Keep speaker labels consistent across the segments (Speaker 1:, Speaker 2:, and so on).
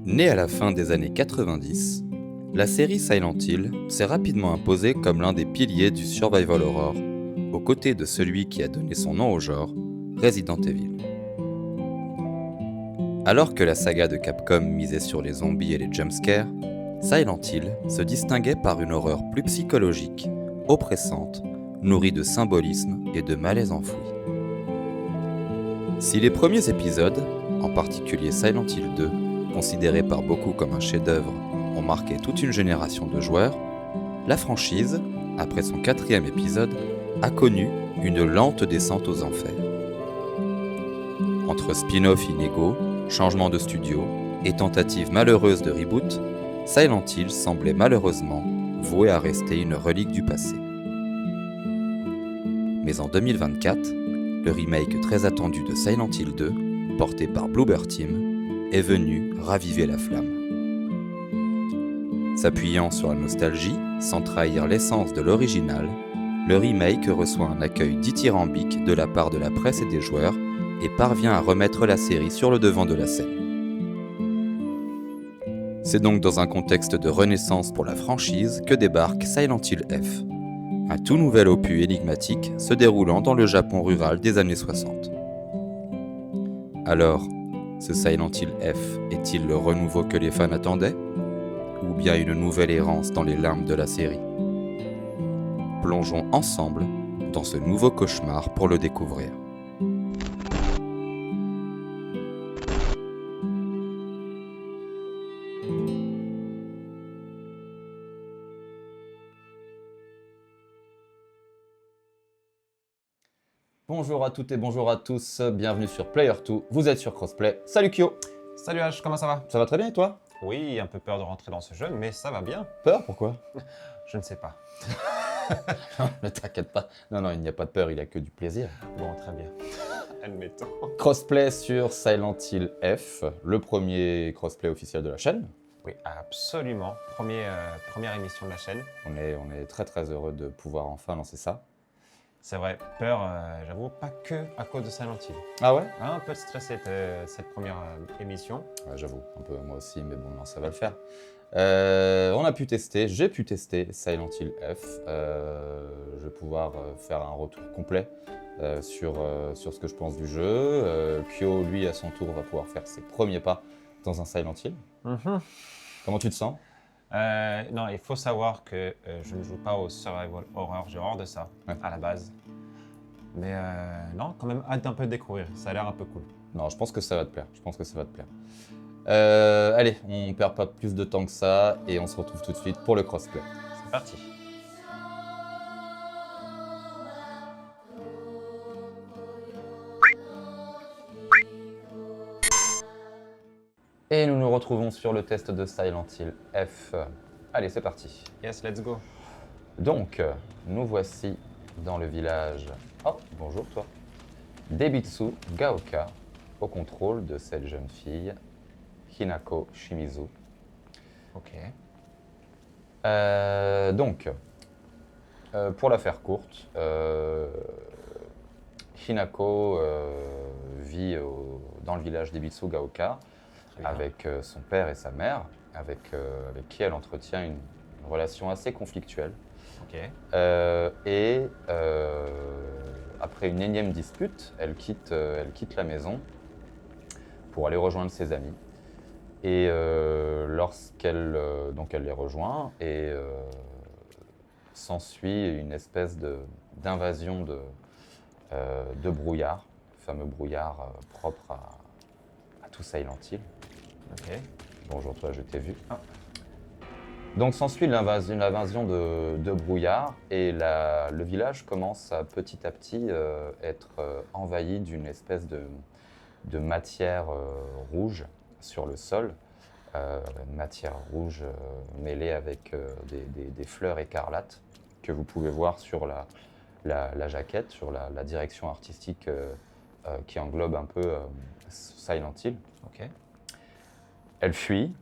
Speaker 1: Née à la fin des années 90, la série Silent Hill s'est rapidement imposée comme l'un des piliers du survival horror, aux côtés de celui qui a donné son nom au genre, Resident Evil. Alors que la saga de Capcom misait sur les zombies et les jumpscares, Silent Hill se distinguait par une horreur plus psychologique, oppressante, nourrie de symbolisme et de malaise enfoui. Si les premiers épisodes, en particulier Silent Hill 2, considéré par beaucoup comme un chef-d'œuvre, ont marqué toute une génération de joueurs, la franchise, après son 4e épisode, a connu une lente descente aux enfers. Entre spin-off inégaux, changements de studio et tentatives malheureuses de reboot, Silent Hill semblait malheureusement voué à rester une relique du passé. Mais en 2024, le remake très attendu de Silent Hill 2, porté par Bloober Team, est venu raviver la flamme. S'appuyant sur la nostalgie, sans trahir l'essence de l'original, le remake reçoit un accueil dithyrambique de la part de la presse et des joueurs et parvient à remettre la série sur le devant de la scène. C'est donc dans un contexte de renaissance pour la franchise que débarque Silent Hill F, un tout nouvel opus énigmatique se déroulant dans le Japon rural des années 60. Alors, ce Silent Hill F est-il le renouveau que les fans attendaient ? Ou bien une nouvelle errance dans les limbes de la série ? Plongeons ensemble dans ce nouveau cauchemar pour le découvrir. Bonjour à toutes et bonjour à tous, bienvenue sur Player2, vous êtes sur Crossplay. Salut Kyo.
Speaker 2: Salut H, comment ça va?
Speaker 1: Ça va très bien et toi ?
Speaker 2: Oui, un peu peur de rentrer dans ce jeu, mais ça va bien.
Speaker 1: Peur, pourquoi ?
Speaker 2: Je ne sais pas.
Speaker 1: Ne t'inquiète pas, non, il n'y a pas de peur, il n'y a que du plaisir.
Speaker 2: Bon, très bien. Admettons.
Speaker 1: Crossplay sur Silent Hill F, le premier crossplay officiel de la chaîne.
Speaker 2: Oui, absolument. Première émission de la chaîne.
Speaker 1: On est très très heureux de pouvoir enfin lancer ça.
Speaker 2: C'est vrai, peur, j'avoue, pas que à cause de Silent Hill.
Speaker 1: Ah ouais ?
Speaker 2: Un peu stressé cette première émission.
Speaker 1: Ouais, j'avoue, un peu moi aussi, mais bon, non, ça va le faire. J'ai pu tester Silent Hill F. Je vais pouvoir faire un retour complet sur ce que je pense du jeu. Kyo, lui, à son tour, va pouvoir faire ses premiers pas dans un Silent Hill. Comment tu te sens ?
Speaker 2: Non, il faut savoir que je ne joue pas au survival horror, j'ai horreur de ça,
Speaker 1: Ouais.
Speaker 2: à la base. Mais non, quand même hâte d'un peu de découvrir, ça a l'air un peu cool.
Speaker 1: Non, je pense que ça va te plaire. Allez, on perd pas plus de temps que ça et on se retrouve tout de suite pour le crossplay.
Speaker 2: C'est parti.
Speaker 1: Et nous nous retrouvons sur le test de Silent Hill F. Allez, c'est parti.
Speaker 2: Yes, let's go.
Speaker 1: Donc, nous voici dans le village. Oh, bonjour toi. Debitsu Gaoka, au contrôle de cette jeune fille, Hinako Shimizu.
Speaker 2: Ok.
Speaker 1: Pour la faire courte, Hinako vit dans le village d'Ebitsu Gaoka avec son père et sa mère, avec qui elle entretient une relation assez conflictuelle.
Speaker 2: Ok.
Speaker 1: Après une énième dispute, elle quitte la maison pour aller rejoindre ses amis. Et lorsqu'elle elle les rejoint, et s'ensuit une espèce d'invasion de brouillard, le fameux brouillard propre à tout Silent Hill.
Speaker 2: Ok.
Speaker 1: Bonjour toi, je t'ai vu.
Speaker 2: Ah.
Speaker 1: Donc s'ensuit l'invasion de brouillard et le village commence à petit être envahi d'une espèce de matière rouge sur le sol, matière rouge mêlée avec des fleurs écarlates que vous pouvez voir sur la jaquette, sur la direction artistique qui englobe un peu Silent Hill.
Speaker 2: Ok.
Speaker 1: Elle fuit,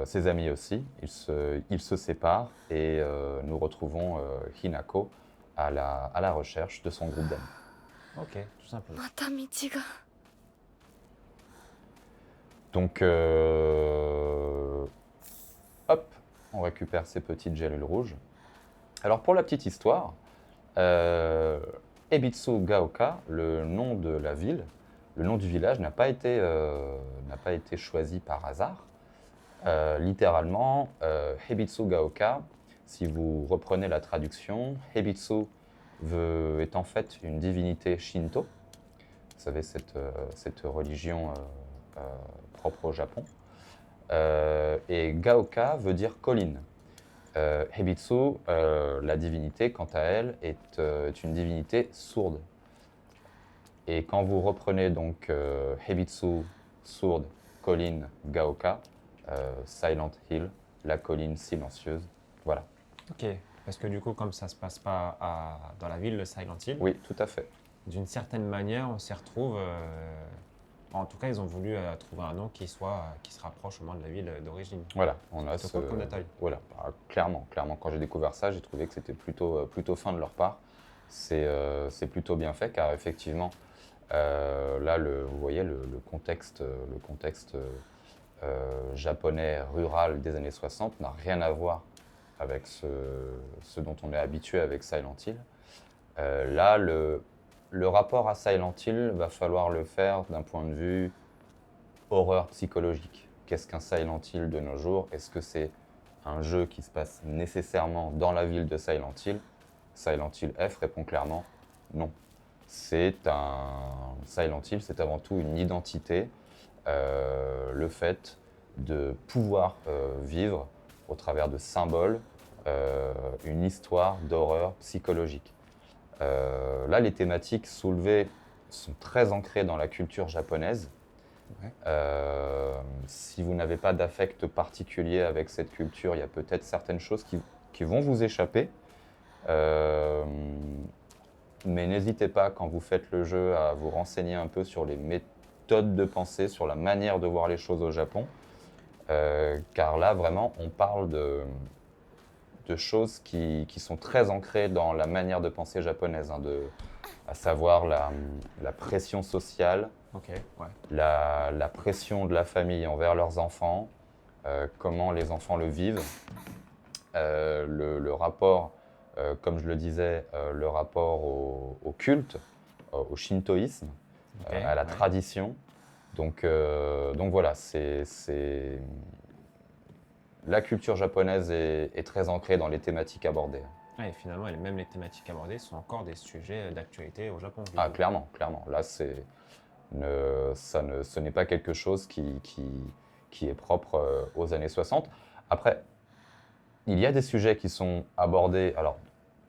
Speaker 1: ses amis aussi, ils se séparent et nous retrouvons Hinako à la recherche de son groupe d'amis.
Speaker 2: Ok, tout simplement.
Speaker 3: また道が
Speaker 1: Donc on récupère ces petites gélules rouges. Alors pour la petite histoire, Ebitsu Gaoka, le nom de la ville, le nom du village n'a pas été choisi par hasard. Littéralement, Hebitsu Gaoka, si vous reprenez la traduction, Hebitsu est en fait une divinité Shinto. Vous savez, cette religion propre au Japon. Et Gaoka veut dire colline. Hebitsu, la divinité, quant à elle, est une divinité sourde. Et quand vous reprenez donc Hebitsu, sourde, colline, Gaoka, Silent Hill, la colline silencieuse, voilà.
Speaker 2: Ok, parce que du coup, comme ça se passe pas dans la ville de Silent Hill,
Speaker 1: Oui, tout à fait.
Speaker 2: d'une certaine manière, on s'y retrouve. En tout cas, ils ont voulu trouver un nom qui se rapproche au moins de la ville d'origine.
Speaker 1: Voilà, on a
Speaker 2: C'est cool comme détail.
Speaker 1: Voilà, clairement, quand j'ai découvert ça, j'ai trouvé que c'était plutôt fin de leur part. C'est plutôt bien fait car effectivement, là, vous voyez le contexte, japonais rural des années 60 n'a rien à voir avec ce dont on est habitué avec Silent Hill. Là, le rapport à Silent Hill va falloir le faire d'un point de vue horreur psychologique. Qu'est-ce qu'un Silent Hill de nos jours? Est-ce que c'est un jeu qui se passe nécessairement dans la ville de Silent Hill? Silent Hill F répond clairement non. Silent Hill, c'est avant tout une identité, le fait de pouvoir vivre au travers de symboles une histoire d'horreur psychologique. Là, les thématiques soulevées sont très ancrées dans la culture japonaise.
Speaker 2: Ouais.
Speaker 1: Si vous n'avez pas d'affect particulier avec cette culture, il y a peut-être certaines choses qui vont vous échapper. Mais n'hésitez pas, quand vous faites le jeu, à vous renseigner un peu sur les méthodes de pensée, sur la manière de voir les choses au Japon. Car là, vraiment, on parle de choses qui sont très ancrées dans la manière de penser japonaise, à savoir la pression sociale,
Speaker 2: Ok, ouais.
Speaker 1: la pression de la famille envers leurs enfants, comment les enfants le vivent, le rapport, comme je le disais, le rapport au culte, au shintoïsme,
Speaker 2: Ok,
Speaker 1: à la
Speaker 2: ouais.
Speaker 1: tradition. Donc voilà, la culture japonaise est très ancrée dans les thématiques abordées.
Speaker 2: Ouais, et finalement, même les thématiques abordées sont encore des sujets d'actualité au Japon.
Speaker 1: Ah, clairement, clairement. Là, ce n'est pas quelque chose qui est propre aux années 60. Après, il y a des sujets qui sont abordés. Alors,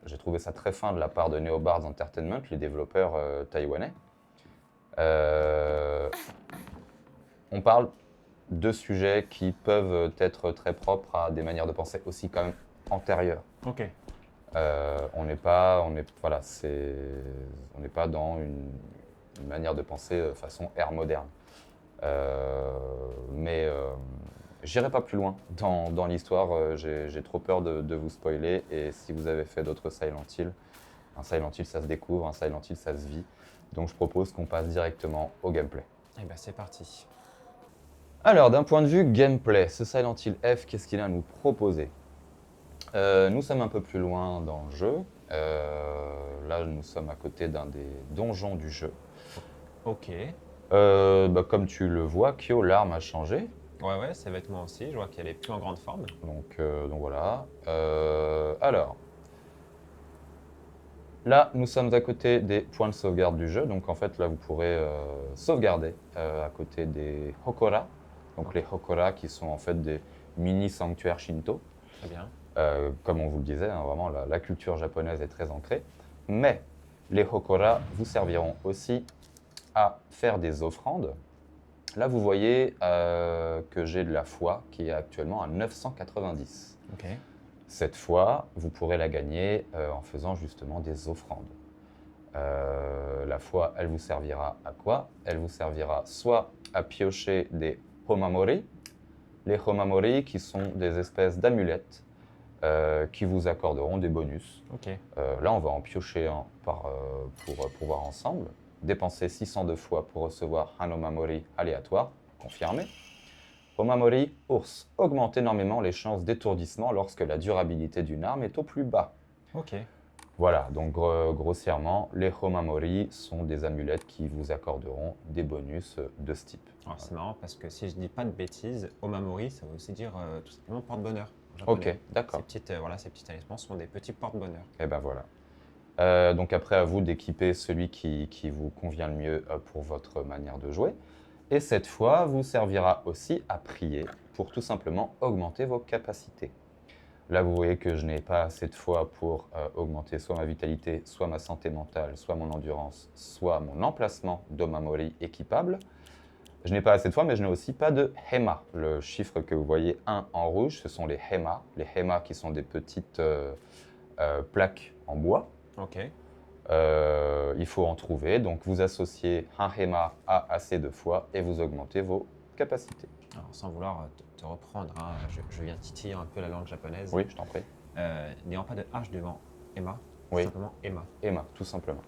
Speaker 1: j'ai trouvé ça très fin de la part de Neobards Entertainment, les développeurs taïwanais. On parle de sujets qui peuvent être très propres à des manières de penser aussi quand même antérieures.
Speaker 2: Ok.
Speaker 1: On n'est pas dans une manière de penser façon ère moderne. Mais j'irai pas plus loin dans l'histoire. J'ai trop peur de vous spoiler. Et si vous avez fait d'autres Silent Hill, un Silent Hill ça se découvre, un Silent Hill ça se vit. Donc je propose qu'on passe directement au gameplay.
Speaker 2: Et ben c'est parti.
Speaker 1: Alors, d'un point de vue gameplay, ce Silent Hill F, qu'est-ce qu'il a à nous proposer? Nous sommes un peu plus loin dans le jeu. Là, nous sommes à côté d'un des donjons du jeu.
Speaker 2: Ok.
Speaker 1: Comme tu le vois, Kyo, l'arme a changé.
Speaker 2: Ouais, ses vêtements aussi, je vois qu'elle est plus en grande forme.
Speaker 1: Donc voilà. Alors, là, nous sommes à côté des points de sauvegarde du jeu. Donc en fait, là, vous pourrez sauvegarder à côté des Hokora. Donc les Hokora qui sont en fait des mini-sanctuaires Shinto.
Speaker 2: Très bien.
Speaker 1: Comme on vous le disait, hein, vraiment la culture japonaise est très ancrée. Mais les Hokora vous serviront aussi à faire des offrandes. Là, vous voyez que j'ai de la foi qui est actuellement à 990.
Speaker 2: Ok.
Speaker 1: Cette foi, vous pourrez la gagner en faisant justement des offrandes. La foi, elle vous servira à quoi? Elle vous servira soit à piocher des homamori. Les homamori qui sont des espèces d'amulettes qui vous accorderont des bonus.
Speaker 2: Ok.
Speaker 1: Là, on va en piocher un pour voir ensemble. Dépenser 600 de fois pour recevoir un Omamori aléatoire, confirmé. Omamori, ours, augmente énormément les chances d'étourdissement lorsque la durabilité d'une arme est au plus bas.
Speaker 2: Ok.
Speaker 1: Voilà, donc grossièrement, les Omamori sont des amulettes qui vous accorderont des bonus de ce type.
Speaker 2: Alors, c'est marrant parce que si je dis pas de bêtises, Omamori, ça veut aussi dire tout simplement porte-bonheur en
Speaker 1: Ok,
Speaker 2: japonais.
Speaker 1: d'accord.
Speaker 2: Ces petits talismans sont des petits porte-bonheur.
Speaker 1: Et ben voilà. Donc après, à vous d'équiper celui qui vous convient le mieux pour votre manière de jouer. Et cette fois, vous servira aussi à prier pour tout simplement augmenter vos capacités. Là, vous voyez que je n'ai pas assez de foi pour augmenter soit ma vitalité, soit ma santé mentale, soit mon endurance, soit mon emplacement d'Omamori équipable. Je n'ai pas assez de foi, mais je n'ai aussi pas de Hema. Le chiffre que vous voyez 1 en rouge, ce sont les Hema. Les Hema qui sont des petites plaques en bois.
Speaker 2: Ok.
Speaker 1: Il faut en trouver, donc vous associez un Hema à assez de foi et vous augmentez vos capacités.
Speaker 2: Alors, sans vouloir te reprendre, hein, je viens titiller un peu la langue japonaise.
Speaker 1: Oui, je t'en prie.
Speaker 2: N'ayant pas de H devant Emma,
Speaker 1: Oui.
Speaker 2: simplement Emma.
Speaker 1: Emma, tout simplement.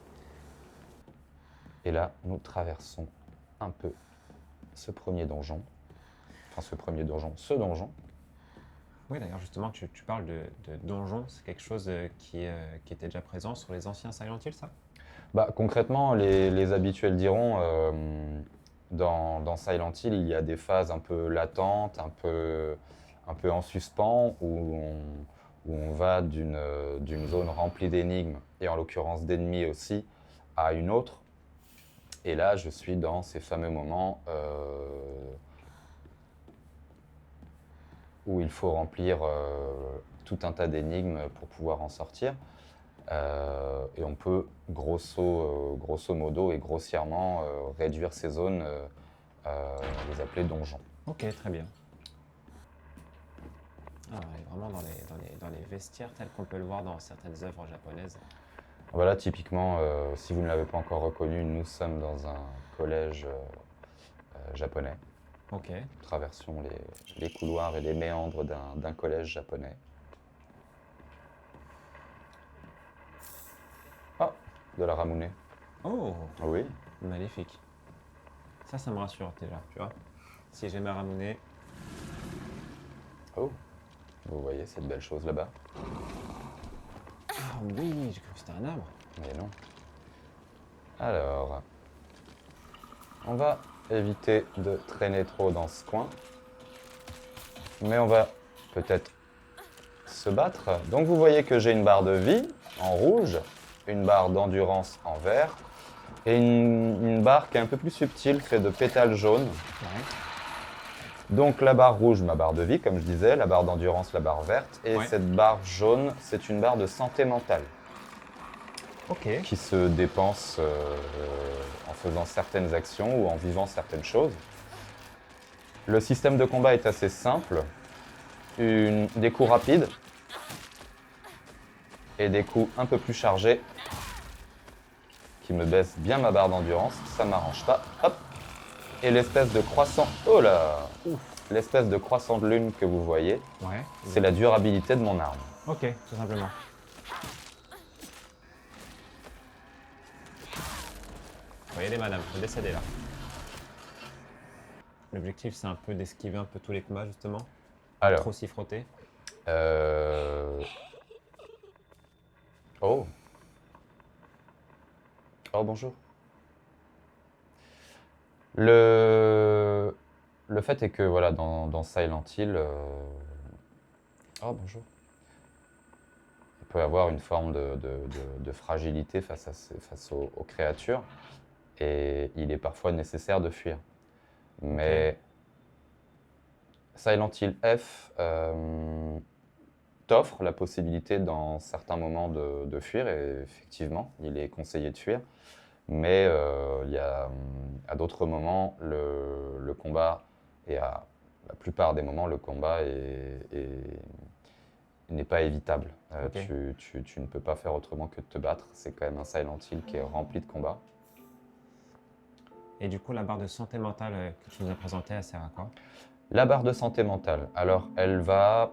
Speaker 1: Et là, nous traversons un peu ce premier donjon. Enfin, ce donjon.
Speaker 2: Oui, d'ailleurs, justement, tu parles de donjon, c'est quelque chose qui était déjà présent sur les anciens Silent Hill, ça?
Speaker 1: Bah, concrètement, les habitués le diront, dans Silent Hill, il y a des phases un peu latentes, un peu en suspens, où on va d'une zone remplie d'énigmes, et en l'occurrence d'ennemis aussi, à une autre. Et là, je suis dans ces fameux moments où il faut remplir tout un tas d'énigmes pour pouvoir en sortir. Et on peut grosso modo et grossièrement réduire ces zones, les appeler donjons.
Speaker 2: Ok, très bien. Ah, on est vraiment dans les vestiaires tels qu'on peut le voir dans certaines œuvres japonaises.
Speaker 1: Voilà, typiquement, si vous ne l'avez pas encore reconnu, nous sommes dans un collège japonais.
Speaker 2: Ok.
Speaker 1: Nous traversons les couloirs et les méandres d'un collège japonais. Ah, de la ramonée.
Speaker 2: Oh,
Speaker 1: Oui,
Speaker 2: magnifique. Ça me rassure déjà, tu vois. Si j'ai ma ramonée,
Speaker 1: oh, vous voyez cette belle chose là-bas?
Speaker 2: ah oui, j'ai cru que c'était un arbre.
Speaker 1: Mais non. Alors, on va éviter de traîner trop dans ce coin. Mais on va peut-être se battre. Donc vous voyez que j'ai une barre de vie en rouge, une barre d'endurance en vert, et une barre qui est un peu plus subtile, faite de pétales jaunes.
Speaker 2: Ouais.
Speaker 1: Donc la barre rouge, ma barre de vie, comme je disais, la barre d'endurance, la barre verte, et
Speaker 2: Ouais.
Speaker 1: cette barre jaune, c'est une barre de santé mentale,
Speaker 2: Ok.
Speaker 1: qui se dépense en faisant certaines actions ou en vivant certaines choses. Le système de combat est assez simple. Des coups rapides et des coups un peu plus chargés qui me baissent bien ma barre d'endurance, ça ne m'arrange pas. Hop. Et l'espèce de croissant, oh là, l'espèce de croissant de lune que vous voyez,
Speaker 2: Ouais.
Speaker 1: c'est la durabilité de mon arme.
Speaker 2: Ok, tout simplement. Regardez madame, faut décéder là. L'objectif c'est un peu d'esquiver un peu tous les combats justement. Pas
Speaker 1: Alors,
Speaker 2: trop s'y frotter.
Speaker 1: Oh. Oh, bonjour. Le fait est que, voilà, dans Silent Hill, oh, bonjour. On peut avoir une forme de fragilité face aux créatures, et il est parfois nécessaire de fuir. Mais Silent Hill F t'offre la possibilité dans certains moments de fuir, et effectivement, il est conseillé de fuir. Mais il y a, à d'autres moments, le combat, et à la plupart des moments, le combat n'est pas évitable.
Speaker 2: Ok.
Speaker 1: Tu ne peux pas faire autrement que de te battre. C'est quand même un Silent Hill qui est rempli de combats.
Speaker 2: Et du coup la barre de santé mentale que tu nous as présentée, elle sert à quoi?
Speaker 1: La barre de santé mentale, alors elle va...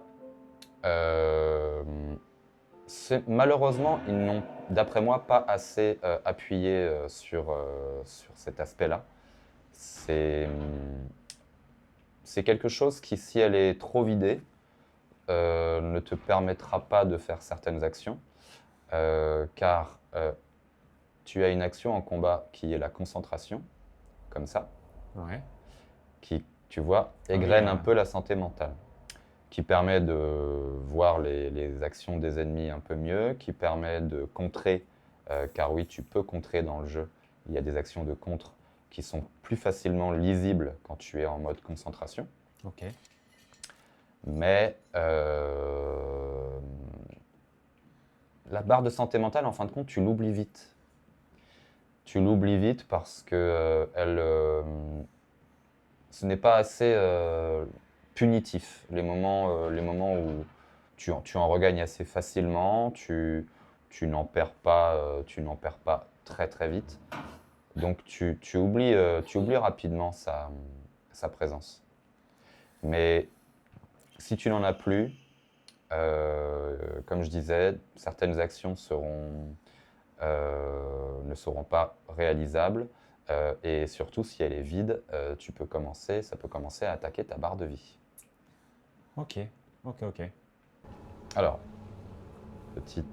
Speaker 1: malheureusement, ils n'ont, d'après moi, pas assez appuyé sur cet aspect-là. c'est quelque chose qui, si elle est trop vidée, ne te permettra pas de faire certaines actions, car tu as une action en combat qui est la concentration, comme ça,
Speaker 2: Ouais.
Speaker 1: qui, tu vois,
Speaker 2: Ah oui,
Speaker 1: égrène un peu la santé mentale, qui permet de voir les actions des ennemis un peu mieux, qui permet de contrer, car oui, tu peux contrer dans le jeu. Il y a des actions de contre qui sont plus facilement lisibles quand tu es en mode concentration.
Speaker 2: Ok.
Speaker 1: Mais la barre de santé mentale, en fin de compte, tu l'oublies vite. Tu l'oublies vite parce que ce n'est pas assez punitif. Les moments où tu en regagnes assez facilement, tu n'en perds pas, tu n'en perds pas très très vite. Donc tu oublies rapidement sa présence. Mais si tu n'en as plus, comme je disais, certaines actions ne seront pas réalisables. Et surtout, si elle est vide, ça peut commencer à attaquer ta barre de vie.
Speaker 2: Ok. Ok, ok.
Speaker 1: Alors, petit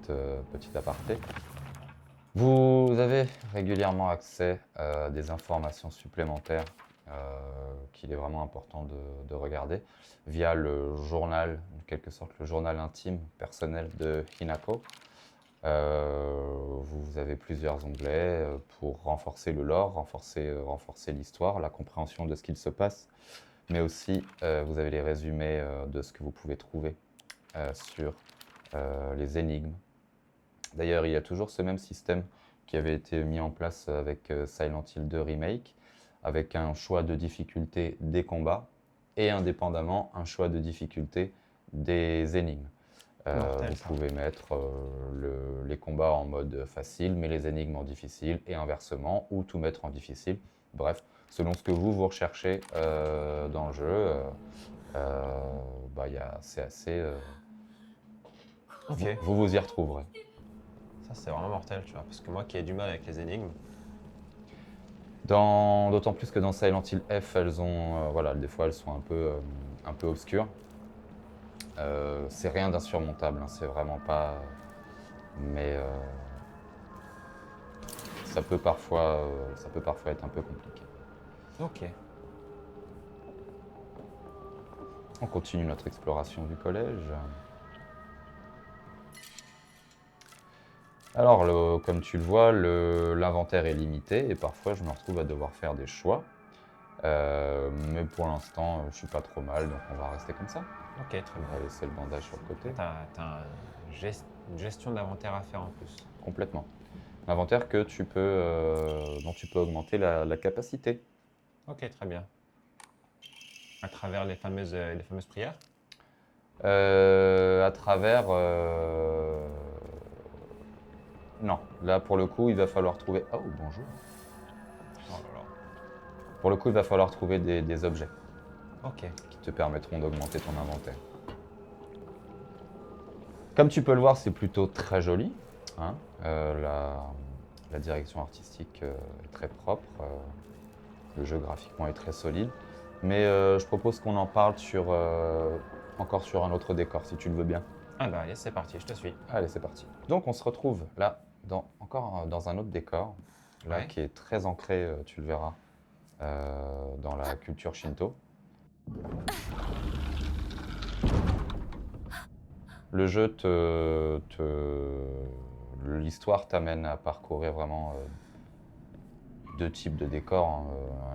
Speaker 1: aparté. Vous avez régulièrement accès à des informations supplémentaires qu'il est vraiment important de regarder via le journal, en quelque sorte le journal intime personnel de Hinako. Vous avez plusieurs onglets pour renforcer le lore, renforcer l'histoire, la compréhension de ce qu'il se passe, mais aussi vous avez les résumés de ce que vous pouvez trouver sur les énigmes. D'ailleurs, il y a toujours ce même système qui avait été mis en place avec Silent Hill 2 Remake, avec un choix de difficulté des combats et indépendamment un choix de difficulté des énigmes.
Speaker 2: Mortel,
Speaker 1: Vous
Speaker 2: ça.
Speaker 1: pouvez mettre les combats en mode facile, mais les énigmes en difficile, et inversement, ou tout mettre en difficile. Bref, selon ce que vous recherchez dans le jeu, c'est assez...
Speaker 2: Ok.
Speaker 1: vous y retrouverez.
Speaker 2: Ça, c'est vraiment mortel, tu vois. Parce que moi qui ai du mal avec les énigmes,
Speaker 1: D'autant plus que dans Silent Hill F, voilà, des fois elles sont un peu obscures. C'est rien d'insurmontable, hein, c'est vraiment pas... Mais ça peut parfois être un peu compliqué.
Speaker 2: ok.
Speaker 1: On continue notre exploration du collège. Alors, comme tu le vois, l'inventaire est limité et parfois je me retrouve à devoir faire des choix. Mais pour l'instant, je suis pas trop mal, donc on va rester comme ça.
Speaker 2: Ok, très
Speaker 1: On va
Speaker 2: bien.
Speaker 1: laisser le bandage sur le côté.
Speaker 2: Une gestion d'inventaire à faire en plus.
Speaker 1: Complètement. L'inventaire dont tu peux augmenter la capacité.
Speaker 2: Ok, très bien. À travers les fameuses prières.
Speaker 1: À travers... Non, là pour le coup, il va falloir trouver... Oh, bonjour.
Speaker 2: Oh là là.
Speaker 1: Pour le coup, il va falloir trouver des objets
Speaker 2: Ok.
Speaker 1: qui te permettront d'augmenter ton inventaire. Comme tu peux le voir, c'est plutôt très joli, hein. La direction artistique est très propre. Le jeu graphiquement est très solide. Mais je propose qu'on en parle encore sur un autre décor, si tu le veux bien.
Speaker 2: Ah bah yes, c'est parti, je te suis.
Speaker 1: Allez, c'est parti. Donc on se retrouve là, encore dans un autre décor, là
Speaker 2: Ouais.
Speaker 1: qui est très ancré, tu le verras, dans la culture shinto. Le jeu l'histoire t'amène à parcourir vraiment deux types de décors, hein.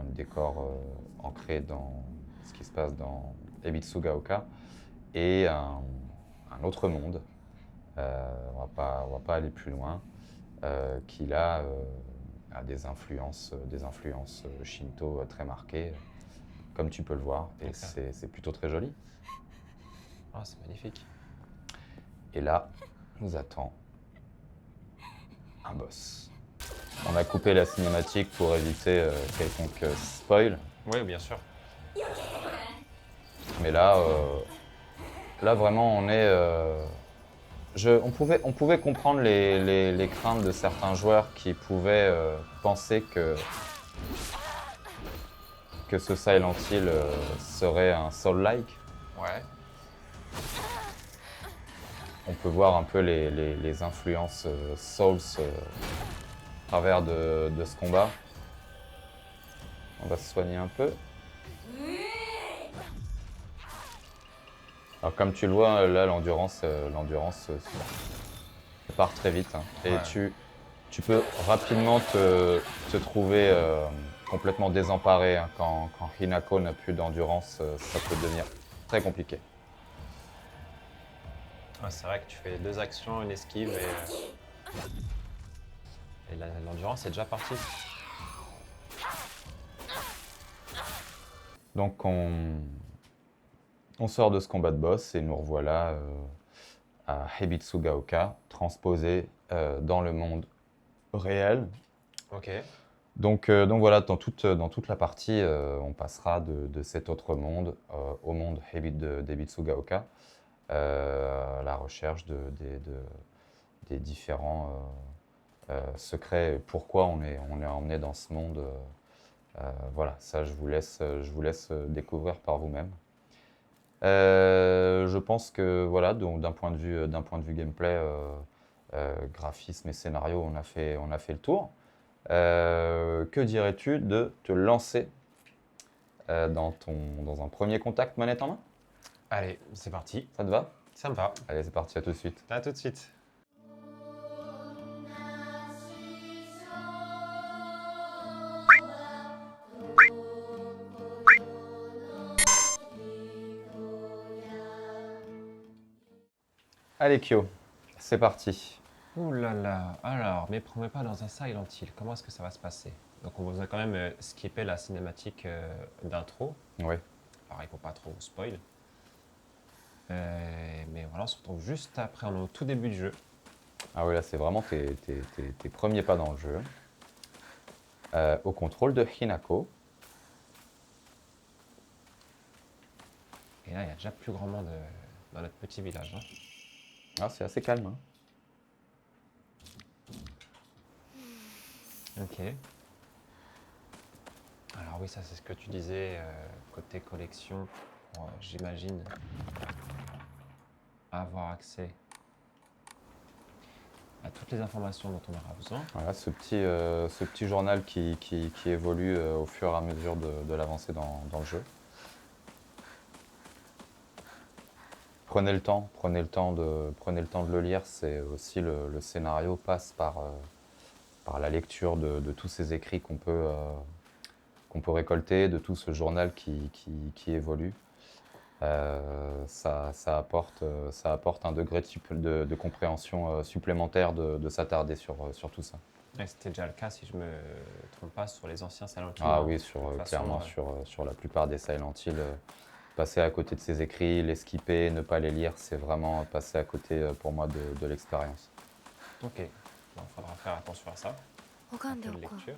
Speaker 1: Un décor ancré dans ce qui se passe dans Ebitsugaoka et un autre monde. On va pas aller plus loin, qui là a des influences shinto très marquées, comme tu peux le voir, et
Speaker 2: D'accord.
Speaker 1: c'est plutôt très joli.
Speaker 2: Ah, c'est magnifique.
Speaker 1: Et là, nous attend un boss. On a coupé la cinématique pour éviter quelconque spoil,
Speaker 2: Oui, bien sûr.
Speaker 1: mais là vraiment on est... on pouvait comprendre les craintes de certains joueurs qui pouvaient penser que que ce Silent Hill serait un Soul-like.
Speaker 2: Ouais.
Speaker 1: On peut voir un peu les influences Souls à travers de ce combat. On va se soigner un peu. Alors comme tu le vois, là l'endurance part très vite. Hein. Et
Speaker 2: Ouais.
Speaker 1: tu peux rapidement te trouver complètement désemparé. Hein. Quand Hinako n'a plus d'endurance, ça peut devenir très compliqué.
Speaker 2: Ouais, c'est vrai que tu fais 2 actions, une esquive et l'endurance est déjà partie.
Speaker 1: Donc on sort de ce combat de boss et nous revoilà à Hebitsugaoka, transposé dans le monde réel.
Speaker 2: Ok.
Speaker 1: Donc voilà, dans toute la partie, on passera de cet autre monde au monde d'Hebitsugaoka, à la recherche des différents secrets, pourquoi on est emmené dans ce monde. Voilà, ça je vous laisse découvrir par vous-même. Je pense que voilà, donc d'un point de vue gameplay, graphisme et scénario, on a fait le tour. Que dirais-tu de te lancer dans un premier contact manette en main?
Speaker 2: Allez, c'est parti.
Speaker 1: Ça te va?
Speaker 2: Ça me va.
Speaker 1: Allez, c'est parti, à tout de suite.
Speaker 2: À tout de suite.
Speaker 1: Allez Kyo, c'est parti.
Speaker 2: Ouh là là. Alors, mais promets pas dans un Silent Hill. Comment est-ce que ça va se passer? Donc, on vous a quand même skippé la cinématique d'intro.
Speaker 1: Oui.
Speaker 2: Pareil, pour pas trop vous spoil. Mais voilà, on se retrouve juste après, on est au tout début du jeu.
Speaker 1: Ah oui, là c'est vraiment tes premiers pas dans le jeu. Au contrôle de Hinako.
Speaker 2: Et là, il y a déjà plus grand monde dans notre petit village. Hein.
Speaker 1: Ah, c'est assez calme. Hein.
Speaker 2: Ok. Alors oui, ça c'est ce que tu disais, côté collection, pour, j'imagine, avoir accès à toutes les informations dont on aura besoin.
Speaker 1: Voilà, ce petit journal qui évolue au fur et à mesure de l'avancée dans le jeu. Prenez le temps de le lire. C'est aussi le scénario passe par la lecture de tous ces écrits qu'on peut récolter, de tout ce journal qui évolue. Ça apporte un degré de compréhension supplémentaire de s'attarder sur tout ça.
Speaker 2: Et c'était déjà le cas, si je me trompe pas, sur les anciens Silent Hill.
Speaker 1: Ah
Speaker 2: hein.
Speaker 1: oui,
Speaker 2: De toute façon,
Speaker 1: clairement, sur la plupart des Silent Hill, passer à côté de ces écrits, les skipper, ne pas les lire, c'est vraiment passer à côté pour moi de l'expérience.
Speaker 2: Ok, il faudra faire attention à ça. Un peu de lecture.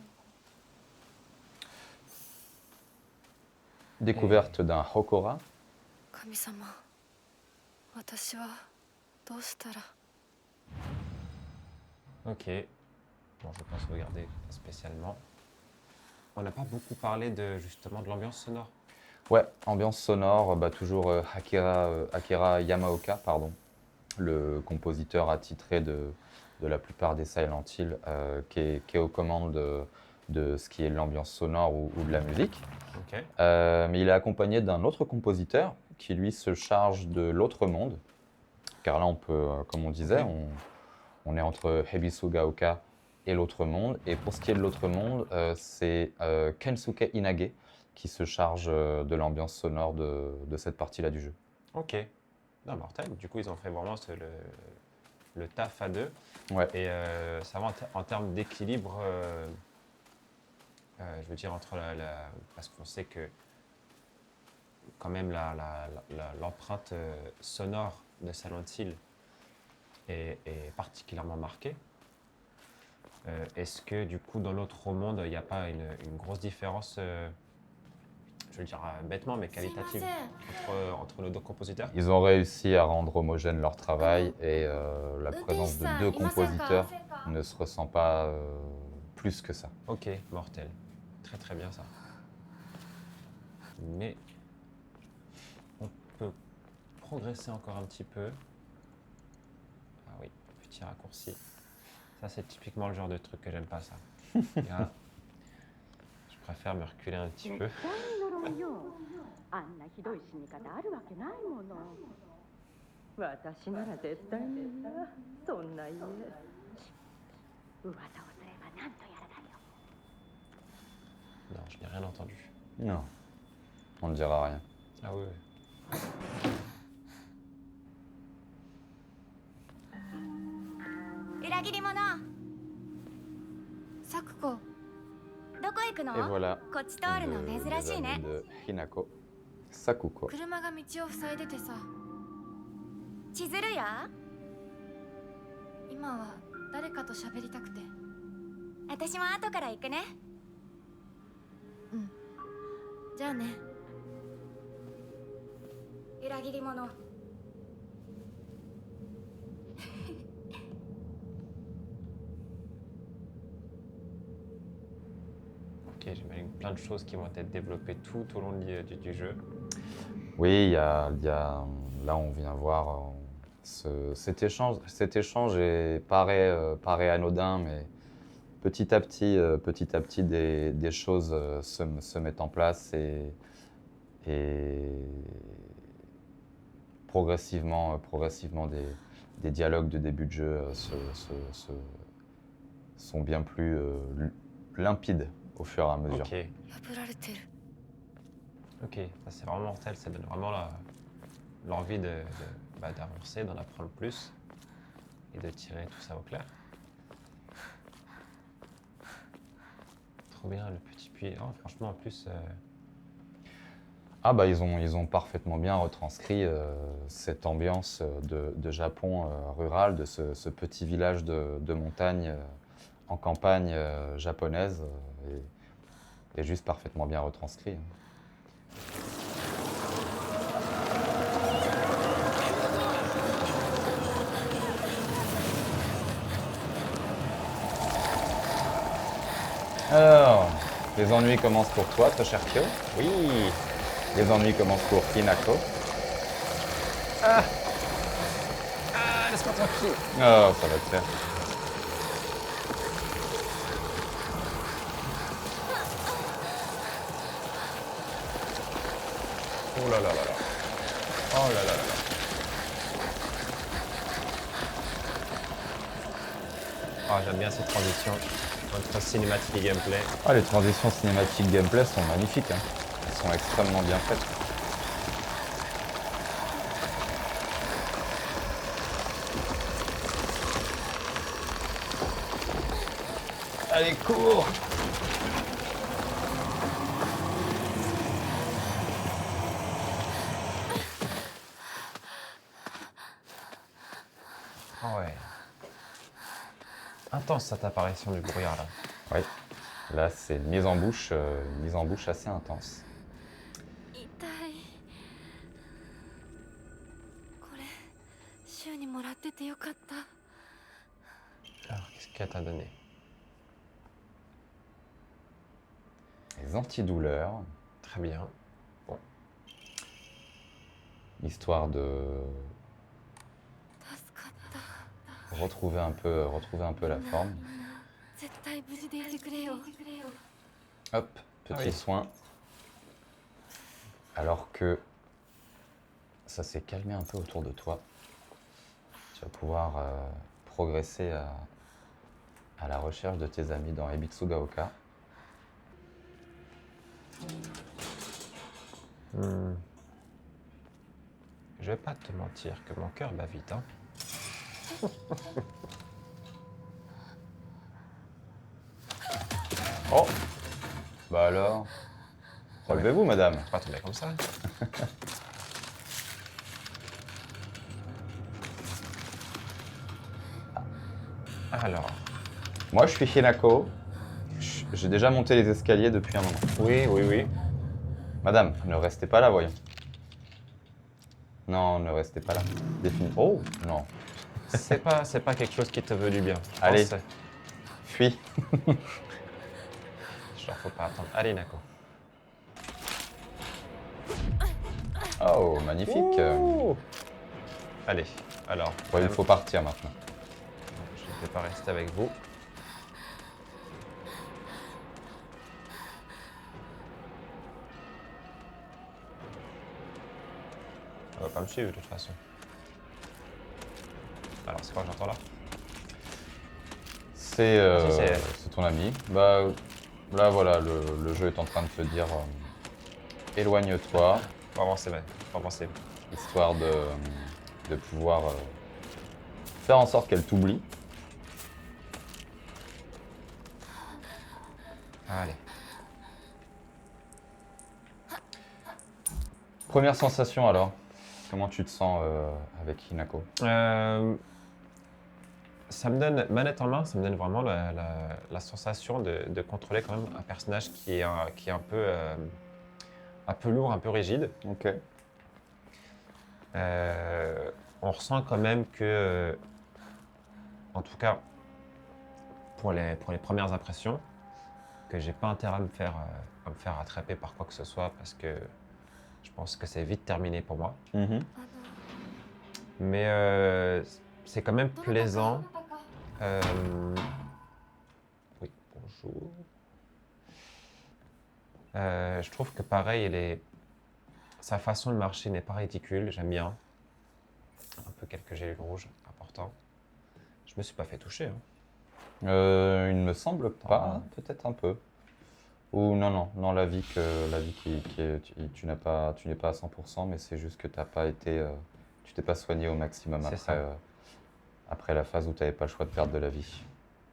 Speaker 1: Découverte d'un Hokora.
Speaker 3: 神様、私はどうしたら。
Speaker 2: Ok, bon, je vais pas sauvegarder spécialement. On n'a pas beaucoup parlé justement de l'ambiance sonore.
Speaker 1: Ouais, ambiance sonore, toujours Akira Yamaoka, pardon, le compositeur attitré de la plupart des Silent Hill, qui est aux commandes de ce qui est l'ambiance sonore ou de la musique.
Speaker 2: Ok.
Speaker 1: Mais il est accompagné d'un autre compositeur qui lui se charge de l'autre monde. Car là, on peut, comme on disait,
Speaker 2: Ok.
Speaker 1: on est entre Hebisugaoka et l'autre monde. Et pour ce qui est de l'autre monde, c'est Kensuke Inage qui se charge de l'ambiance sonore de cette partie-là du jeu.
Speaker 2: Ok. Non, mortel. Du coup, ils ont fait vraiment le taf à deux.
Speaker 1: Ouais.
Speaker 2: Et ça va en termes d'équilibre, je veux dire, entre parce qu'on sait que quand même l'empreinte sonore de Silent Hill est particulièrement marquée. Est-ce que du coup dans l'autre monde il n'y a pas une grosse différence, je veux dire bêtement mais qualitative entre nos deux compositeurs?
Speaker 1: Ils ont réussi à rendre homogène leur travail et la présence de deux compositeurs ne se ressent pas plus que ça.
Speaker 2: Ok, mortel. Très très bien ça. Mais on peut progresser encore un petit peu. Ah oui, petit raccourci. Ça, c'est typiquement le genre de truc que j'aime pas, ça. Là, je préfère me reculer un petit peu.
Speaker 4: 絶対に呪いよ。あんなひどい死に方あるわけないもの。私なら絶対に嫌。そんな家。噂をすれば何とやらだよ。
Speaker 2: Non, je n'ai rien entendu.
Speaker 1: Non, on ne dira rien.
Speaker 2: Ah oui, oui.
Speaker 3: 裏切り者サクコどこ行くの
Speaker 1: Et voilà
Speaker 3: こっち通るの
Speaker 1: le-
Speaker 3: 珍しい
Speaker 1: les
Speaker 3: ね
Speaker 1: amis de Hinako Sakuko.
Speaker 3: 車が道を塞いでてさ千鶴や今は誰かと喋りたくて私も後から行くねうんじゃあね裏切り者
Speaker 2: Ok, j'imagine plein de choses qui vont être développées tout au long du jeu.
Speaker 1: Oui, là on vient voir cet échange paraît anodin, mais petit à petit des choses se mettent en place et progressivement des dialogues de début de jeu sont bien plus limpides au fur et à mesure.
Speaker 2: Ok,
Speaker 3: 破られてる
Speaker 2: ok, ça c'est vraiment mortel, ça donne vraiment l'envie d'avancer, d'en apprendre plus et de tirer tout ça au clair. Trop bien le petit puits. Oh, franchement en plus,
Speaker 1: Ah bah ils ont parfaitement bien retranscrit cette ambiance de Japon rural, de ce petit village de montagne en campagne japonaise, est juste parfaitement bien retranscrit. Alors, les ennuis commencent pour toi, très cher Kyo.
Speaker 2: oui.
Speaker 1: Les ennuis commencent pour Hinako.
Speaker 2: Ah, laisse-moi tranquille.
Speaker 1: Oh, ça va te faire.
Speaker 2: Oh là là là là. Oh là là là là. Ah, j'aime bien cette transition entre cinématique et gameplay.
Speaker 1: Ah, les transitions cinématiques gameplay sont magnifiques, hein. Elles sont extrêmement bien faites. Allez, cours!
Speaker 2: Ah ouais. Intense cette apparition du brouillard là.
Speaker 1: Oui, là c'est une mise en bouche assez intense.
Speaker 3: 痛いこれ週にもらっててよかった
Speaker 2: Alors, qu'est-ce qu'elle t'a donné?
Speaker 1: Les antidouleurs,
Speaker 2: Très bien.
Speaker 1: histoire de
Speaker 3: 助かった
Speaker 1: retrouver un peu la forme.
Speaker 3: 絶対無事でいてくれよ
Speaker 1: Hop, petit
Speaker 2: Ah oui.
Speaker 1: soin. Alors que ça s'est calmé un peu autour de toi, tu vas pouvoir progresser à la recherche de tes amis dans Ebitsugaoka.
Speaker 2: Je vais pas te mentir que mon cœur bat vite, hein.
Speaker 1: Oh! Bah alors, relevez-vous, madame.
Speaker 2: Faut pas tomber comme ça. Alors,
Speaker 1: Moi, je suis Hinako. J'ai déjà monté les escaliers depuis un moment.
Speaker 2: oui, oui, oui.
Speaker 1: Madame, ne restez pas là, voyons. Non, ne restez pas là. Oh, non.
Speaker 2: C'est pas quelque chose qui te veut du bien. Je
Speaker 1: Allez.
Speaker 2: pense,
Speaker 1: Fuis.
Speaker 2: genre, faut pas attendre. Allez, Nako.
Speaker 1: Oh, magnifique.
Speaker 2: Ouh. Allez, alors.
Speaker 1: Ouais, il faut partir maintenant.
Speaker 2: Je ne vais pas rester avec vous. On va pas me suivre de toute façon. Alors, c'est quoi que j'entends là?
Speaker 1: C'est
Speaker 2: Ah, si,
Speaker 1: c'est ton ami. Bah, là, voilà, le jeu est en train de te dire éloigne-toi,
Speaker 2: Faut avancer, ouais. Faut avancer.
Speaker 1: histoire de pouvoir faire en sorte qu'elle t'oublie.
Speaker 2: Allez.
Speaker 1: Première sensation alors, comment tu te sens avec Hinako?
Speaker 2: Ça me donne, manette en main, ça me donne vraiment la sensation de contrôler quand même un personnage qui est un peu lourd, un peu rigide.
Speaker 1: Ok.
Speaker 2: On ressent quand même que, en tout cas, pour les premières impressions, que j'ai pas intérêt à me faire attraper par quoi que ce soit parce que je pense que c'est vite terminé pour moi.
Speaker 1: Mhm.
Speaker 2: Mais c'est quand même plaisant. Oui, bonjour. Je trouve que pareil, sa façon de marcher n'est pas ridicule, j'aime bien. Un peu quelques gélules rouges, important. Je me suis pas fait toucher. Hein.
Speaker 1: Il ne me semble pas, peut-être un peu. Ou non, la vie qui est, tu n'es pas à 100%, mais c'est juste que t'as pas été, tu t'es pas soigné au maximum
Speaker 2: C'est
Speaker 1: après,
Speaker 2: ça.
Speaker 1: après la phase où tu n'avais pas le choix de perdre de la vie.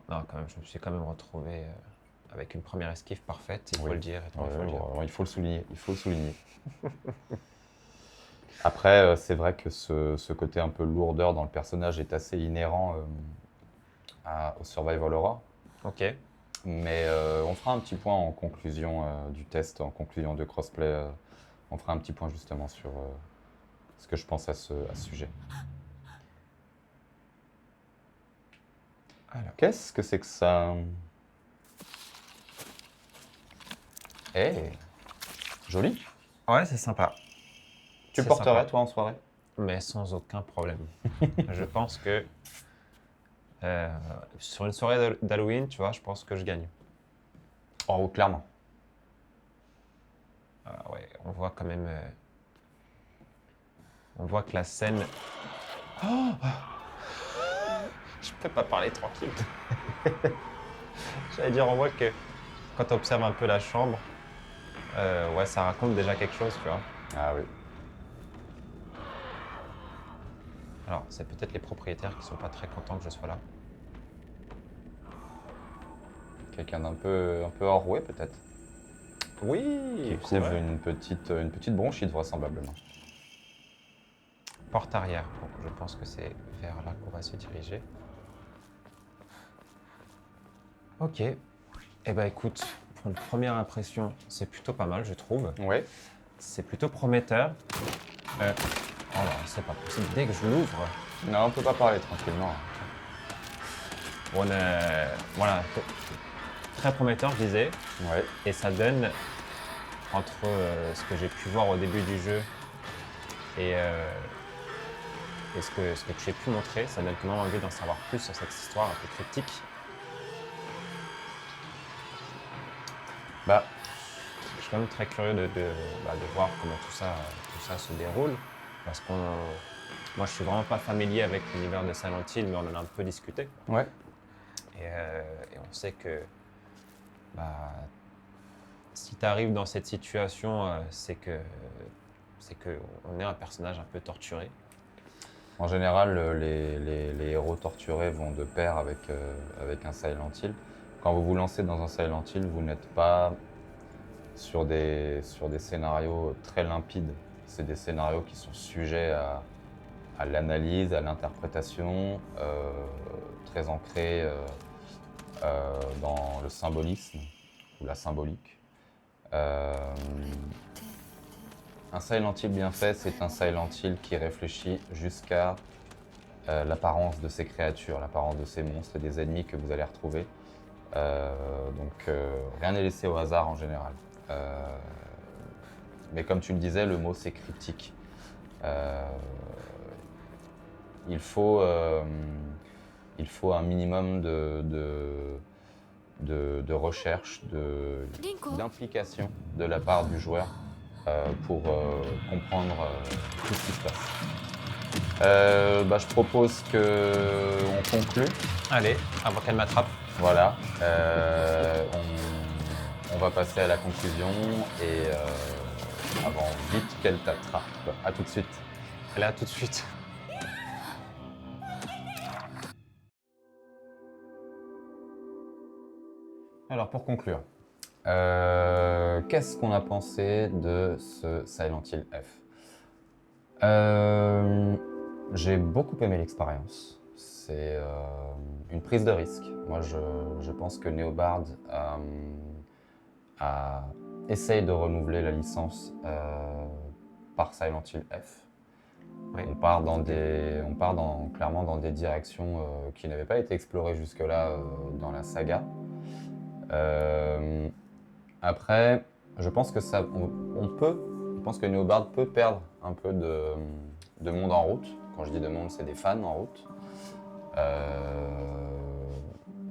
Speaker 2: Non, quand même, je me suis quand même retrouvé avec une première esquive parfaite, il faut
Speaker 1: Oui.
Speaker 2: le dire. Il faut
Speaker 1: Ouais,
Speaker 2: le dire.
Speaker 1: bon, il faut le souligner, il faut le souligner. Après, c'est vrai que ce côté un peu lourdeur dans le personnage est assez inhérent au Survival Horror.
Speaker 2: Ok.
Speaker 1: Mais on fera un petit point en conclusion du test, en conclusion de crossplay. On fera un petit point justement sur ce que je pense à ce sujet.
Speaker 2: Alors.
Speaker 1: Qu'est-ce que c'est que ça? Eh, joli.
Speaker 2: Ouais, c'est sympa.
Speaker 1: Tu le
Speaker 2: C'est
Speaker 1: porterais
Speaker 2: sympa.
Speaker 1: toi en soirée?
Speaker 2: Mais sans aucun problème. Je pense que sur une soirée d'Halloween, tu vois, je pense que je gagne.
Speaker 1: Oh, clairement.
Speaker 2: Ah ouais, on voit quand même. On voit que la scène. Oh je peux pas parler tranquille. J'allais dire, on voit que quand tu observes un peu la chambre, ouais, ça raconte déjà quelque chose, tu vois.
Speaker 1: Ah oui.
Speaker 2: Alors, c'est peut-être les propriétaires qui sont pas très contents que je sois là.
Speaker 1: Quelqu'un d'un un peu enroué peut-être.
Speaker 2: Oui,
Speaker 1: Qui
Speaker 2: c'est
Speaker 1: couvre
Speaker 2: vrai.
Speaker 1: une petite bronchite vraisemblablement.
Speaker 2: Porte arrière, donc je pense que c'est vers là qu'on va se diriger. Ok. Eh ben écoute, pour une première impression, c'est plutôt pas mal, je trouve.
Speaker 1: Ouais.
Speaker 2: C'est plutôt prometteur. Oh là, c'est pas possible. Dès que je l'ouvre,
Speaker 1: Non, on peut pas parler tranquillement.
Speaker 2: voilà, très prometteur, je disais.
Speaker 1: Ouais.
Speaker 2: Et ça donne, entre ce que j'ai pu voir au début du jeu et ce que tu as pu montrer, ça donne quand même envie d'en savoir plus sur cette histoire un peu cryptique.
Speaker 1: Bah,
Speaker 2: Je suis quand même très curieux de voir comment tout ça se déroule. Parce que moi, je suis vraiment pas familier avec l'univers de Silent Hill, mais on en a un peu discuté.
Speaker 1: ouais.
Speaker 2: Et on sait que si tu arrives dans cette situation, c'est que on est un personnage un peu torturé.
Speaker 1: En général, les héros torturés vont de pair avec un Silent Hill. Quand vous vous lancez dans un Silent Hill, vous n'êtes pas sur des scénarios très limpides. C'est des scénarios qui sont sujets à l'analyse, à l'interprétation, très ancrés dans le symbolisme ou la symbolique. Un Silent Hill bien fait, c'est un Silent Hill qui réfléchit jusqu'à l'apparence de ces créatures, l'apparence de ces monstres et des ennemis que vous allez retrouver. Donc rien n'est laissé au hasard en général. Mais comme tu le disais, le mot c'est cryptique. Il faut un minimum de recherche, d'implication de la part du joueur pour comprendre tout ce qui se passe. Je propose qu'on conclue.
Speaker 2: Allez, avant qu'elle m'attrape.
Speaker 1: Voilà. On va passer à la conclusion et avant vite qu'elle t'attrape. À tout de suite.
Speaker 2: Allez, à tout de suite.
Speaker 1: Alors pour conclure, qu'est-ce qu'on a pensé de ce Silent Hill F? J'ai beaucoup aimé l'expérience. C'est une prise de risque. Moi, je pense que Neobard essaye de renouveler la licence par Silent Hill F.
Speaker 2: Oui.
Speaker 1: On part clairement dans des directions qui n'avaient pas été explorées jusque-là dans la saga. Après, je pense que je pense que Neobard peut perdre un peu de monde en route. Quand je dis de monde, c'est des fans en route.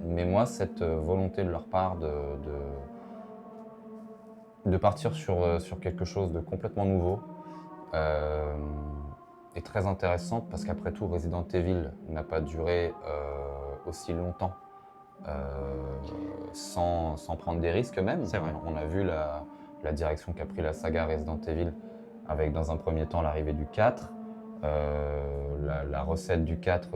Speaker 1: Mais moi, cette volonté de leur part de partir sur quelque chose de complètement nouveau est très intéressante parce qu'après tout, Resident Evil n'a pas duré aussi longtemps sans prendre des risques même.
Speaker 2: C'est vrai.
Speaker 1: On a vu la direction qu'a pris la saga Resident Evil avec dans un premier temps l'arrivée du 4. La recette du 4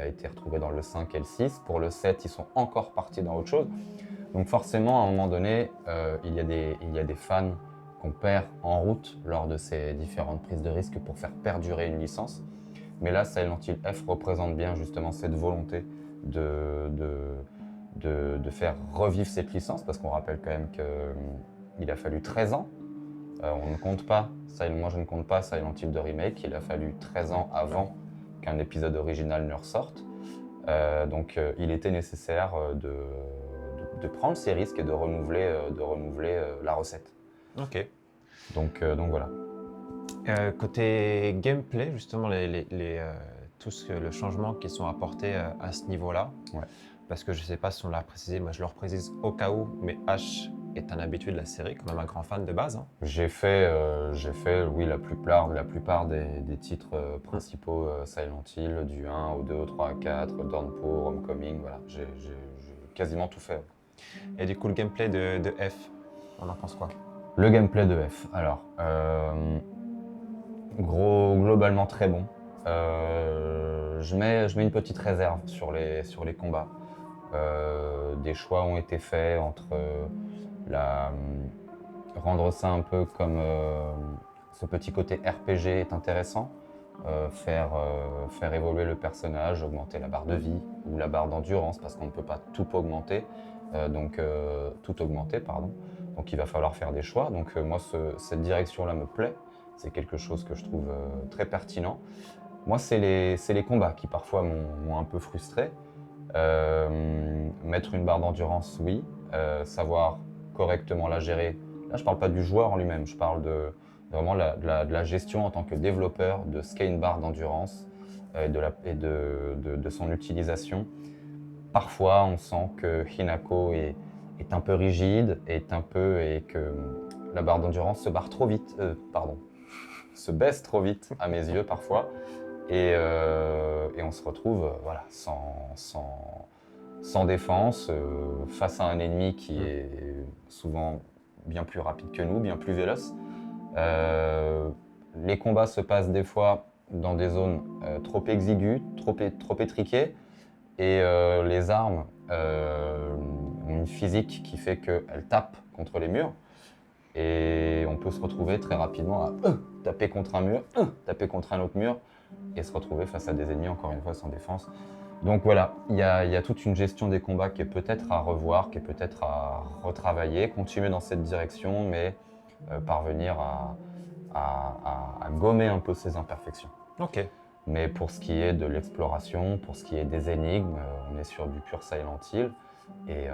Speaker 1: a été retrouvée dans le 5 et le 6. Pour le 7, ils sont encore partis dans autre chose. Donc forcément, à un moment donné, il y a des fans qu'on perd en route lors de ces différentes prises de risque pour faire perdurer une licence. Mais là, Silent Hill F représente bien justement cette volonté de faire revivre cette licence, parce qu'on rappelle quand même qu'il a fallu 13 ans. On ne compte pas, moi je ne compte pas Silent Hill de remake, il a fallu 13 ans avant qu'un épisode original ne ressorte. Donc il était nécessaire de prendre ces risques et de renouveler la recette.
Speaker 2: Ok.
Speaker 1: Donc voilà.
Speaker 2: Côté gameplay, justement, le changement qui sont apportés à ce niveau-là,
Speaker 1: Ouais.
Speaker 2: parce que je ne sais pas si on l'a précisé, moi je le reprécise au cas où, mais H est un habitué de la série, quand même un grand fan de base. Hein.
Speaker 1: J'ai fait oui, la plupart des titres principaux Silent Hill, du 1 au 2 au 3 à 4, Downpour, Homecoming, voilà, j'ai quasiment tout fait.
Speaker 2: Et du coup, le gameplay de F, on en pense quoi?
Speaker 1: Le gameplay de F, alors, globalement très bon. Je mets une petite réserve sur les combats. Des choix ont été faits entre rendre ça un peu comme ce petit côté RPG est intéressant, faire évoluer le personnage, augmenter la barre de vie ou la barre d'endurance parce qu'on ne peut pas tout augmenter, tout augmenter, pardon. Donc il va falloir faire des choix. Donc moi cette direction-là me plaît, c'est quelque chose que je trouve très pertinent. Moi c'est les combats qui parfois m'ont un peu frustré. Mettre une barre d'endurance, oui. Savoir correctement la gérer. Là, je ne parle pas du joueur en lui-même, je parle vraiment de la gestion en tant que développeur de ce qu'est une barre d'endurance et de son utilisation. Parfois, on sent que Hinako est un peu rigide, et que la barre d'endurance se baisse trop vite à mes yeux parfois. Et on se retrouve voilà, sans défense, face à un ennemi qui est souvent bien plus rapide que nous, bien plus véloce. Les combats se passent des fois dans des zones trop exiguës, trop étriquées, et les armes ont une physique qui fait qu'elles tapent contre les murs. Et on peut se retrouver très rapidement à taper contre un mur, taper contre un autre mur, et se retrouver face à des ennemis, encore une fois, sans défense. Donc voilà, il y a toute une gestion des combats qui est peut-être à revoir, qui est peut-être à retravailler, continuer dans cette direction, mais parvenir à gommer un peu ces imperfections.
Speaker 2: Ok.
Speaker 1: Mais pour ce qui est de l'exploration, pour ce qui est des énigmes, on est sur du pur Silent Hill. Et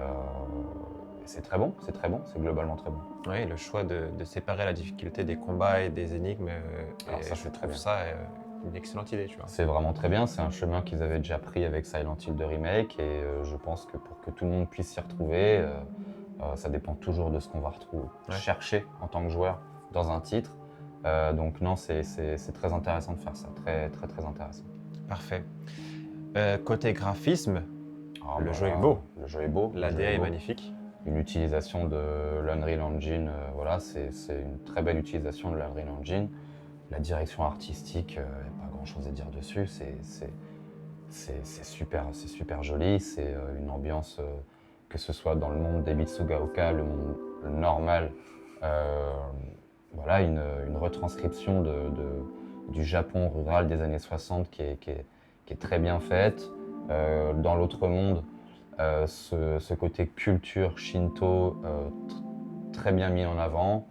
Speaker 1: c'est très bon, c'est globalement très bon.
Speaker 2: Oui, le choix de séparer la difficulté des combats et des énigmes,
Speaker 1: Alors
Speaker 2: et
Speaker 1: ça,
Speaker 2: je
Speaker 1: c'est très
Speaker 2: trouve
Speaker 1: bien.
Speaker 2: ça une excellente idée, tu vois.
Speaker 1: C'est vraiment très bien, c'est un chemin qu'ils avaient déjà pris avec Silent Hill de remake et je pense que pour que tout le monde puisse s'y retrouver, ça dépend toujours de ce qu'on va chercher en tant que joueur dans un titre. Donc non, c'est très intéressant de faire ça, très très très intéressant.
Speaker 2: Parfait. Côté graphisme,
Speaker 1: Ah,
Speaker 2: le
Speaker 1: bah
Speaker 2: jeu
Speaker 1: là,
Speaker 2: est beau.
Speaker 1: Le jeu est beau.
Speaker 2: La
Speaker 1: le jeu
Speaker 2: DA est
Speaker 1: beau.
Speaker 2: magnifique.
Speaker 1: Une utilisation de l'Unreal Engine, voilà, c'est une très belle utilisation de l'Unreal Engine. La direction artistique, il n'y a pas grand chose à dire dessus, c'est super joli, c'est une ambiance, que ce soit dans le monde des Mitsugaoka, le monde normal, voilà, une retranscription du Japon rural des années 60 qui est très bien faite. Dans l'autre monde, ce côté culture shinto très bien mis en avant.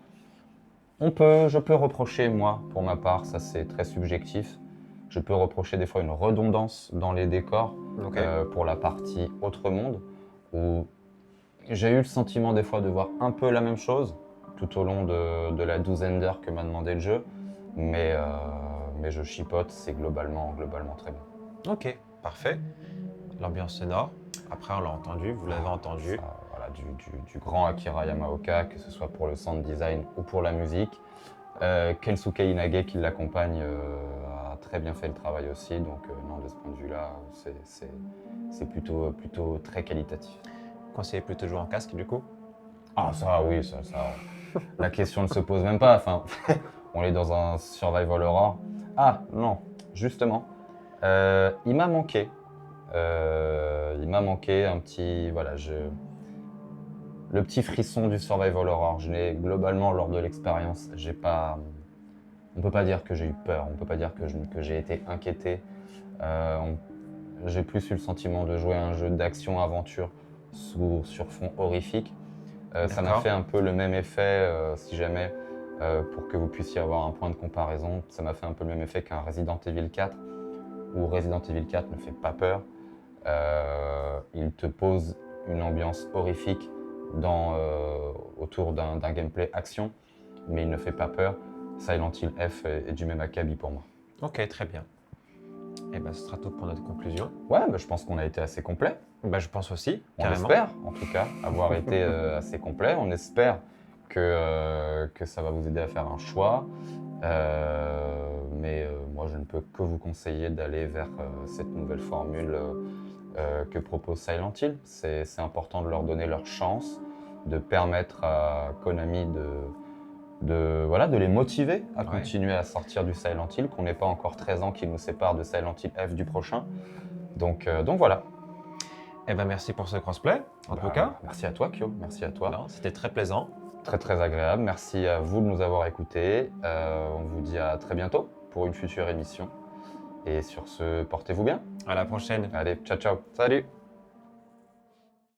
Speaker 1: Je peux reprocher, moi, pour ma part, ça c'est très subjectif, je peux reprocher des fois une redondance dans les décors
Speaker 2: Ok.
Speaker 1: pour la partie autre monde, où j'ai eu le sentiment des fois de voir un peu la même chose tout au long de la douzaine d'heures que m'a demandé le jeu, mais je chipote, c'est globalement très bien.
Speaker 2: Ok, parfait. L'ambiance sonore, après on l'a entendu, vous l'avez entendu.
Speaker 1: Ça, voilà, du grand Akira Yamaoka, que ce soit pour le sound design ou pour la musique. Kensuke Inage qui l'accompagne a très bien fait le travail aussi, donc non, de ce point de vue-là, c'est plutôt très qualitatif.
Speaker 2: Conseillez plutôt jouer en casque du coup.
Speaker 1: Ah ça oui, ça la question ne se pose même pas, enfin, on est dans un survival horror. Ah non, justement, il m'a manqué un petit, voilà, le petit frisson du survival horror. Je n'ai globalement lors de l'expérience, on peut pas dire que j'ai eu peur, on peut pas dire que j'ai été inquiété. J'ai plus eu le sentiment de jouer à un jeu d'action-aventure sur fond horrifique. Ça m'a
Speaker 2: D'accord.
Speaker 1: fait un peu le même effet, si jamais, pour que vous puissiez avoir un point de comparaison, ça m'a fait un peu le même effet qu'un Resident Evil 4, où Resident Evil 4 ne fait pas peur. Il te pose une ambiance horrifique autour d'un gameplay action, mais il ne fait pas peur. Silent Hill F est du même acabit pour moi.
Speaker 2: Ok, très bien. Et ben ce sera tout pour notre conclusion.
Speaker 1: Ouais, bah, je pense qu'on a été assez complet.
Speaker 2: Bah, je pense aussi,
Speaker 1: On
Speaker 2: carrément.
Speaker 1: espère, en tout cas, avoir été assez complet. On espère que ça va vous aider à faire un choix. Mais moi, je ne peux que vous conseiller d'aller vers cette nouvelle formule que propose Silent Hill. C'est important de leur donner leur chance, de permettre à Konami de les motiver à continuer à sortir du Silent Hill, qu'on n'ait pas encore 13 ans qui nous séparent de Silent Hill F du prochain. Donc voilà.
Speaker 2: Et ben merci pour ce crossplay, en tout cas.
Speaker 1: Merci à toi, Kyo. Merci à toi.
Speaker 2: Non, c'était très plaisant.
Speaker 1: Très agréable. Merci à vous de nous avoir écoutés. On vous dit à très bientôt pour une future émission. Et sur ce, portez-vous bien.
Speaker 2: À la prochaine.
Speaker 1: Allez, ciao. Salut.